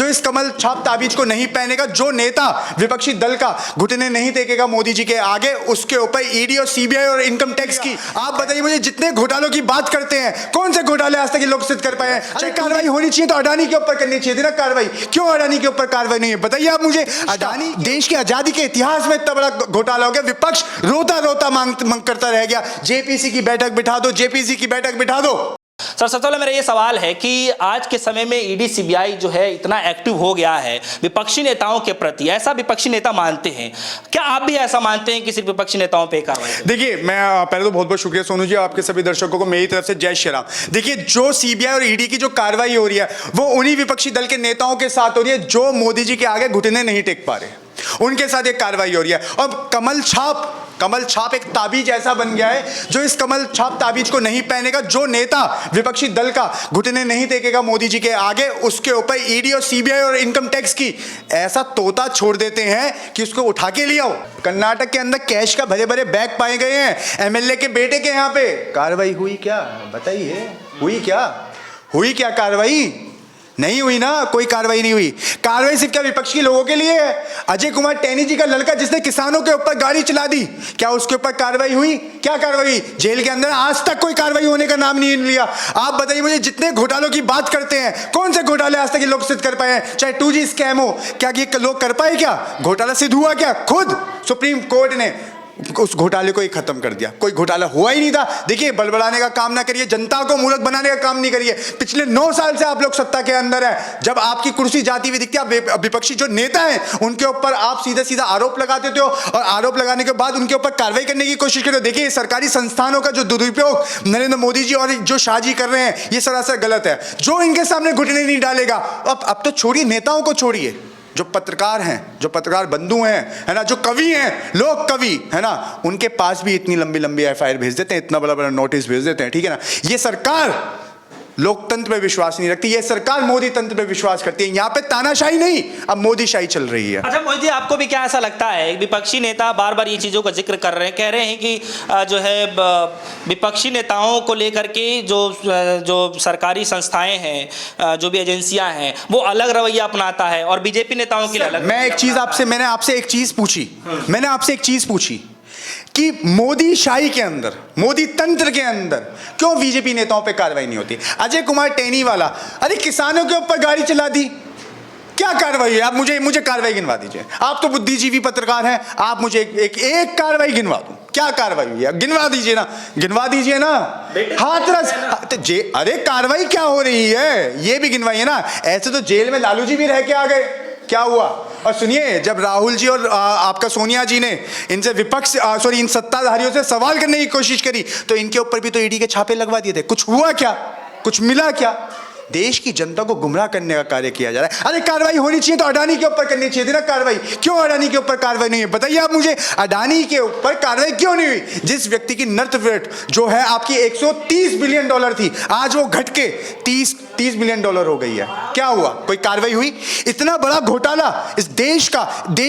जो इस कमल छाप ताबीज को नहीं पहनेगा, जो नेता विपक्षी दल का घुटने नहीं टेकेगा मोदी जी के आगे, उसके ऊपर ईडी और सीबीआई और इनकम टैक्स की। आप बताइए मुझे, जितने घोटालों की बात करते हैं, कौन से घोटाले आज तक ये लोग सिद्ध कर पाए हैं? चाहे कार्रवाई होनी चाहिए तो अडानी के ऊपर करनी चाहिए थी ना कार्रवाई। क्यों अडानी के ऊपर कार्रवाई नहीं है? बताइए आप मुझे। अडानी देश की आजादी के इतिहास में इतना बड़ा घोटाला हो गया, विपक्ष रोता रोता मांग करता रह गया, जेपीसी की बैठक बिठा दो, जेपीसी की बैठक बिठा दो। सर सबसे पहले मेरा ये सवाल है कि आज के समय में ईडी सीबीआई जो है इतना एक्टिव हो गया है विपक्षी नेताओं के प्रति, ऐसा विपक्षी नेता मानते हैं, क्या आप भी ऐसा मानते हैं कि सिर्फ विपक्षी नेताओं पे कार्रवाई? देखिए, मैं पहले तो बहुत बहुत शुक्रिया सोनू जी, आपके सभी दर्शकों को मेरी तरफ से जय श्री राम। देखिए, जो सीबीआई और ईडी की जो कार्रवाई हो रही है वो उन्हीं विपक्षी दल के नेताओं के साथ हो रही है जो मोदी जी के आगे घुटने नहीं टेक पा रहे, उनके साथ एक कार्रवाई हो रही है। और कमल छाप एक ताबीज ऐसा बन गया है, जो इस कमल छाप ताबीज को नहीं पहनेगा, जो नेता विपक्षी दल का घुटने नहीं टेकेगा मोदी जी के आगे, उसके ऊपर ईडी और सीबीआई और इनकम टैक्स की ऐसा तोता छोड़ देते हैं कि उसको उठा के ले आओ। कर्नाटक के अंदर कैश का भरे भरे बैग पाए गए हैं एमएलए के बेटे के, यहाँ पे कार्रवाई हुई क्या? बताइए, हुई क्या कार्रवाई? नहीं हुई ना, कोई कार्रवाई नहीं हुई। कार्रवाई सिर्फ क्या विपक्षी लोगों के लिए है? अजय कुमार टैनी जी का लड़का जिसने किसानों के ऊपर गाड़ी चला दी, क्या उसके ऊपर कार्रवाई हुई? क्या कार्रवाई हुई? जेल के अंदर आज तक कोई कार्रवाई होने का नाम नहीं लिया। आप बताइए मुझे, जितने घोटालों की बात करते हैं, कौन से घोटाले आज तक ये लोग सिद्ध कर पाए हैं? चाहे 2G स्कैम हो, क्या ये लोग कर पाए? क्या घोटाला सिद्ध हुआ? क्या खुद सुप्रीम कोर्ट ने उस घोटाले को ही खत्म कर दिया, कोई घोटाला हुआ ही नहीं था। देखिए, बड़बड़ाने का काम ना करिए, जनता को मूर्ख बनाने का काम नहीं करिए। पिछले 9 साल से आप लोग सत्ता के अंदर है, जब आपकी कुर्सी जाती हुई दिखती है, विपक्षी जो नेता हैं उनके ऊपर आप सीधा आरोप लगाते थे और आरोप लगाने के बाद उनके ऊपर कार्रवाई करने की कोशिश करते हो। देखिए, सरकारी संस्थानों का जो दुरुपयोग नरेंद्र मोदी जी और जो शाह जी कर रहे हैं, ये सरासर गलत है। जो इनके सामने घुटने नहीं डालेगा, अब तो छोड़िए, नेताओं को छोड़िए, जो पत्रकार हैं, जो पत्रकार बंधु हैं, है ना, जो कवि हैं, लोक कवि, है ना, उनके पास भी इतनी लंबी लंबी एफआईआर भेज देते हैं, इतना बड़ा बड़ा नोटिस भेज देते हैं, ठीक है ना। ये सरकार लोकतंत्र पे विश्वास नहीं रखती, ये सरकार मोदी तंत्र पे विश्वास करती है। यहाँ पे तानाशाही नहीं, अब मोदी शाही चल रही है। अच्छा मोदी जी, आपको भी क्या ऐसा लगता है? विपक्षी नेता बार बार ये चीज़ों का जिक्र कर रहे हैं, कह रहे हैं कि जो है विपक्षी नेताओं को लेकर के जो सरकारी संस्थाएं हैं, जो भी एजेंसियां हैं, वो अलग रवैया अपनाता है और बीजेपी नेताओं के लिए अलग। मैंने आपसे एक चीज पूछी कि मोदी शाही के अंदर, मोदी तंत्र के अंदर क्यों बीजेपी नेताओं पे कार्रवाई नहीं होती? अजय कुमार टैनी वाला, अरे किसानों के ऊपर गाड़ी चला दी, क्या कार्रवाई है? आप मुझे कार्रवाई गिनवा दीजिए। आप तो बुद्धिजीवी पत्रकार हैं, आप मुझे एक कार्रवाई गिनवा दो। क्या कार्रवाई हुई है? गिनवा दीजिए ना। हाथरस, अरे कार्रवाई क्या हो रही है ये भी गिनवाइए ना। ऐसे तो जेल में लालू जी भी रह के आ गए, क्या हुआ? और सुनिए, जब राहुल जी और आपका सोनिया जी ने इनसे इन सत्ताधारियों से सवाल करने की कोशिश करी, तो इनके ऊपर भी तो ईडी के छापे लगवा दिए थे। कुछ हुआ क्या? कुछ मिला क्या? देश की जनता को गुमराह करने का कार्य किया जा रहा है। अरे कार्रवाई होनी चाहिए तो अडानी के ऊपर करनी चाहिए थी ना कार्रवाई। क्यों अडानी के ऊपर कार्रवाई नहीं है? बताइए आप मुझे, अडानी के ऊपर कार्रवाई क्यों नहीं हुई? जिस व्यक्ति की नेट वर्थ जो है आपकी $130 बिलियन थी, आज वो घट के $30 बिलियन हो गई है। क्या हुआ? कोई कार्रवाई हुई? इतना बड़ा घोटाला इस देश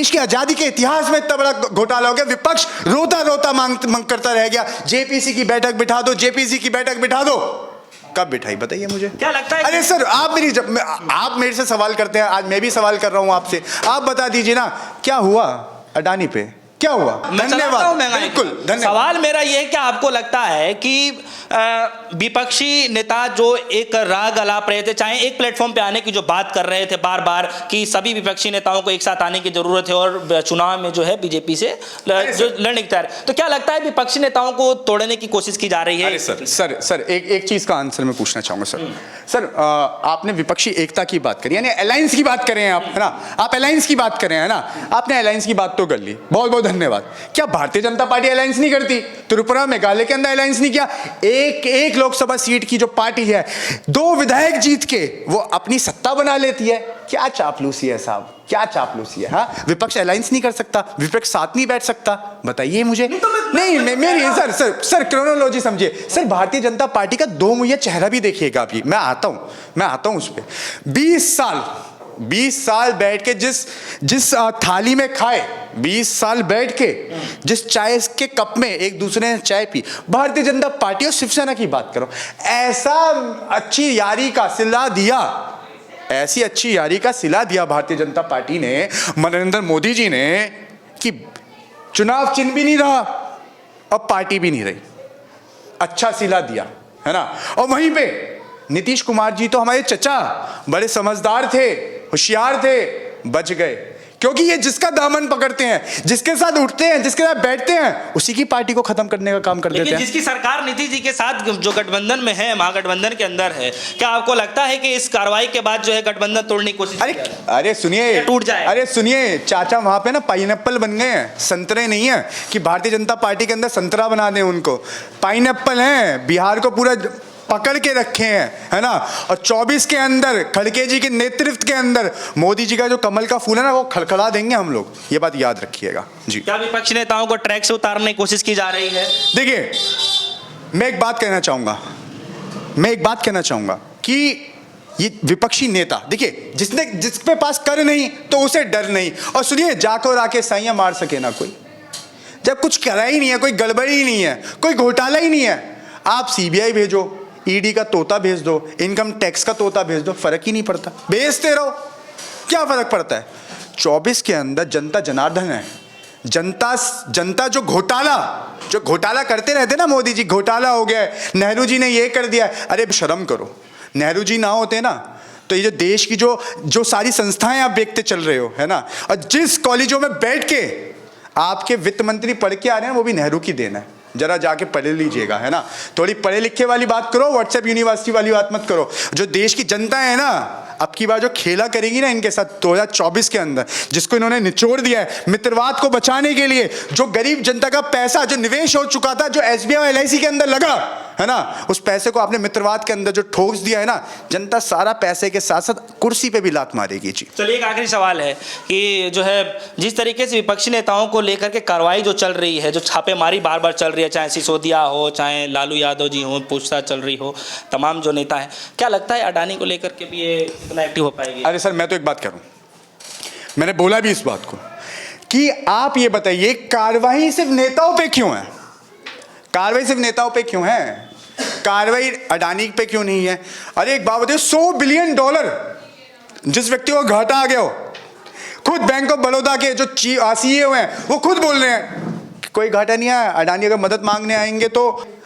की आजादी के इतिहास में इतना बड़ा घोटाला हो गया, विपक्ष रोता रोता मांग करता रह गया, जेपीसी की बैठक बिठा दो, जेपीसी की बैठक बिठा दो। कब बिठाई? बताइए मुझे। क्या लगता है? अरे सर, आप मेरे से सवाल करते हैं, आज मैं भी सवाल कर रहा हूं आपसे। आप बता दीजिए ना, क्या हुआ अडानी पे? क्या हुआ? धन्यवाद, बिल्कुल धन्यवाद। सवाल मेरा यह है कि आपको लगता है कि विपक्षी नेता जो एक राग अलाप रहे थे, चाहे एक प्लेटफॉर्म पे आने की जो बात कर रहे थे बार बार कि सभी विपक्षी नेताओं को एक साथ आने की जरूरत है और चुनाव में जो है बीजेपी से जो लड़ने की तैयार, तो क्या लगता है विपक्षी नेताओं को तोड़ने की कोशिश की जा रही है? सर एक चीज का आंसर मैं पूछना चाहूंगा सर। आपने विपक्षी एकता की बात करी, यानी अलायंस की बात कर रहे हैं आप, है ना? आप अलायंस की बात कर रहे हैं ना? आपने अलायंस की बात तो कर ली, बहुत बहुत धन्यवाद। क्या भारतीय जनता पार्टी अलायंस नहीं करती? त्रिपुरा मेघालय के अंदर अलायंस नहीं किया? एक लोकसभा सीट की जो पार्टी है, 2 विधायक जीत के वो अपनी सत्ता बना लेती है। क्या चापलूसी है साहब, क्या चापलूसी है? हाँ, विपक्ष अलायंस नहीं कर सकता, विपक्ष साथ नहीं बैठ सकता? बताइए मुझे। नहीं, मेरी सर क्रोनोलॉजी समझिए सर। भारतीय जनता पार्टी का 2 मुहैया चेहरा भी देखिएगा अभी। मैं आता हूं उस पर। 20 साल बैठ के जिस थाली में खाए, 20 साल बैठ के जिस चाय के कप में एक दूसरे ने चाय पी, भारतीय जनता पार्टी और शिवसेना की बात करो, ऐसा अच्छी यारी का सिला दिया, ऐसी अच्छी यारी का सिला दिया भारतीय जनता पार्टी ने, नरेंद्र मोदी जी ने, कि चुनाव चिन्ह भी नहीं रहा, अब पार्टी भी नहीं रही। अच्छा सिला दिया, है ना। और वहीं पे नीतीश कुमार जी तो हमारे चचा बड़े समझदार थे, होशियार थे, बच गए, क्योंकि ये जिसका दामन पकड़ते हैं, जिसके साथ उठते हैं, जिसके साथ बैठते हैं, उसी की पार्टी को खत्म करने का काम कर देते हैं। जिसकी सरकार नीतीश जी के साथ जो गठबंधन में है, महागठबंधन के अंदर है, क्या आपको लगता है कि इस कार्रवाई के बाद जो है गठबंधन तोड़ने की कोशिश अरे सुनिए, टूट जाए? अरे सुनिए चाचा, वहां पे ना पाइनएप्पल बन गए हैं, संतरे नहीं है कि भारतीय जनता पार्टी के अंदर संतरा बना दें उनको। पाइनएप्पल हैं, बिहार को पूरा पकड़ के रखे हैं, है ना। और 24 के अंदर खड़गे जी के नेतृत्व के अंदर मोदी जी का जो कमल का फूल है ना, वो खड़खड़ा देंगे हम लोग, ये बात याद रखिएगा जी। क्या विपक्षी नेताओं को ट्रैक से उतारने की कोशिश की जा रही है? देखिए, मैं एक बात कहना चाहूंगा कि ये विपक्षी नेता, देखिए, जिसके पास कर नहीं तो उसे डर नहीं। और सुनिए, जाको राके साइयां मार सके ना कोई, जब कुछ करा ही नहीं है, कोई गड़बड़ी ही नहीं है, कोई घोटाला ही नहीं है, आप सीबीआई भेजो, ईडी का तोता भेज दो, इनकम टैक्स का तोता भेज दो, फर्क ही नहीं पड़ता, भेजते रहो, क्या फर्क पड़ता है। 24 के अंदर जनता जनार्दन है, जनता जो घोटाला करते रहते ना, मोदी जी घोटाला हो गया, नेहरू जी ने ये कर दिया, अरे शर्म करो, नेहरू जी ना होते ना तो ये जो देश की जो सारी संस्थाएं आप देखते चल रहे हो, है ना, और जिस कॉलेजों में बैठ के आपके वित्त मंत्री पढ़ के आ रहे हैं, वो भी नेहरू की देन है। जरा जाके पढ़ लीजिएगा, है ना, थोड़ी पढ़े लिखे वाली बात करो, व्हाट्सएप यूनिवर्सिटी वाली बात मत करो। जो देश की जनता है ना, अब की बार जो खेला करेगी ना इनके साथ 2024 के अंदर, जिसको इन्होंने निचोड़ दिया है मित्रवाद को बचाने के लिए, जो गरीब जनता का पैसा जो निवेश हो चुका था, जो एसबीआई और एलआईसी के अंदर लगा, है ना, उस पैसे को आपने मित्रवाद के अंदर जो ठोस दिया है ना, जनता सारा पैसे के साथ साथ कुर्सी पे भी लात मारेगी जी। चलिए, एक आखिरी सवाल है कि जो है जिस तरीके से विपक्षी नेताओं को लेकर के कार्रवाई जो चल रही है, जो छापेमारी बार बार चल रही है, चाहे सिसोदिया हो, चाहे लालू यादव जी हो, पूछताछ चल रही हो, तमाम जो नेता है, क्या लगता है अडानी को लेकर के भी ये इतना एक्टिव हो पाएगी? अरे सर, मैं तो एक बात करूं, मैंने बोला भी इस बात को कि आप ये बताइए, कार्रवाई सिर्फ नेताओं पे क्यों है? कार्रवाई अडानी पे क्यों नहीं है? अरे एक बात बताइए, $100 बिलियन जिस व्यक्ति को घाटा आ गया हो, खुद बैंक ऑफ बड़ौदा के जो सीईओ हैं वो खुद बोल रहे हैं कि कोई घाटा नहीं आया, अडानी अगर मदद मांगने आएंगे तो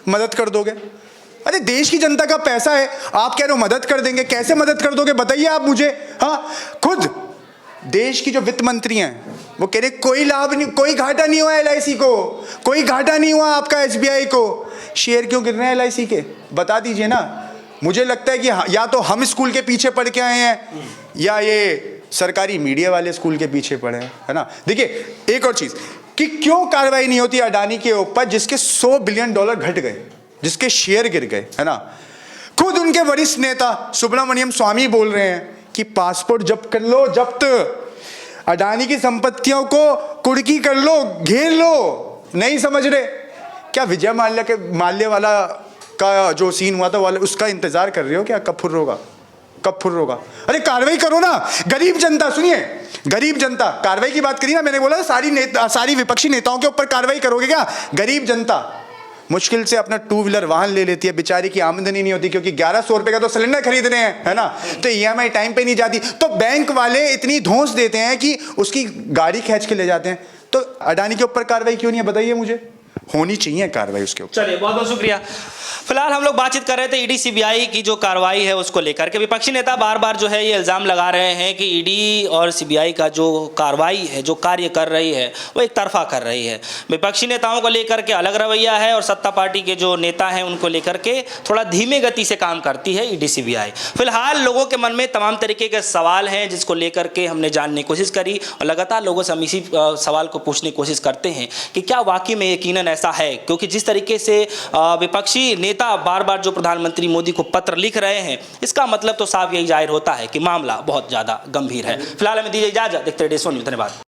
मदद कर दोगे। अरे देश की जनता का पैसा है, आप कह रहे हो मदद कर देंगे, कैसे मदद कर दोगे बताइए आप मुझे। हाँ, खुद देश की जो वित्त मंत्री हैं वो कह रहे कोई लाभ नहीं, कोई घाटा नहीं हुआ एलआईसी को, कोई घाटा नहीं हुआ आपका एसबीआई को। शेयर क्यों गिर रहे हैं एलआईसी के, बता दीजिए ना। मुझे लगता है कि या तो हम स्कूल के पीछे पढ़ के आए हैं, या ये सरकारी मीडिया वाले स्कूल के पीछे पढ़े हैं, है ना। देखिए, एक और चीज कि क्यों कार्रवाई नहीं होती अडानी के ऊपर, जिसके $100 बिलियन घट गए, जिसके शेयर गिर गए, है ना। खुद उनके वरिष्ठ नेता सुब्रमण्यम स्वामी बोल रहे हैं कि पासपोर्ट जब्त कर लो, जब्त, अडानी की संपत्तियों को कुर्की कर लो, घेर लो, नहीं समझ रहे क्या? विजय माल्या वाला का जो सीन हुआ था वाला, उसका इंतजार कर रहे हो क्या? कब फुर्र होगा? अरे कार्रवाई करो ना। गरीब जनता, सुनिए, गरीब जनता, कार्रवाई की बात करी ना, मैंने बोला सारी विपक्षी नेताओं के ऊपर कार्रवाई करोगे क्या? गरीब जनता मुश्किल से अपना 2 व्हीलर वाहन ले लेती है, बेचारी की आमदनी नहीं होती, क्योंकि 1100 रुपए का तो सिलेंडर खरीद रहे हैं, है ना, तो ईएमआई टाइम पे नहीं जाती, तो बैंक वाले इतनी धौंस देते हैं कि उसकी गाड़ी खींच के ले जाते हैं। तो अडानी के ऊपर कार्रवाई क्यों नहीं है बताइए मुझे? होनी चाहिए कार्रवाई उसके ऊपर। चलिए, बहुत बहुत शुक्रिया। फिलहाल हम लोग बातचीत कर रहे थे ईडी सीबीआई की जो कार्रवाई है उसको लेकर के। विपक्षी नेता बार बार जो है ये इल्ज़ाम लगा रहे हैं कि ईडी और सीबीआई का जो कार्रवाई है, जो कार्य कर रही है, वो एक तरफा कर रही है। विपक्षी नेताओं को लेकर के अलग रवैया है और सत्ता पार्टी के जो नेता हैं उनको लेकर के थोड़ा धीमे गति से काम करती है ईडी सीबीआई। फिलहाल लोगों के मन में तमाम तरीके के सवाल हैं जिसको लेकर के हमने जानने की कोशिश करी और लगातार लोगों से हम इसी सवाल को पूछने की कोशिश करते हैं कि क्या वाकई में यकीनन ऐसा है, क्योंकि जिस तरीके से विपक्षी नेता बार बार जो प्रधानमंत्री मोदी को पत्र लिख रहे हैं, इसका मतलब तो साफ यही जाहिर होता है कि मामला बहुत ज़्यादा गंभीर है। फिलहाल हमें दीजिए इजाजत, देखते रहिए डेज़ न्यूज़। धन्यवाद।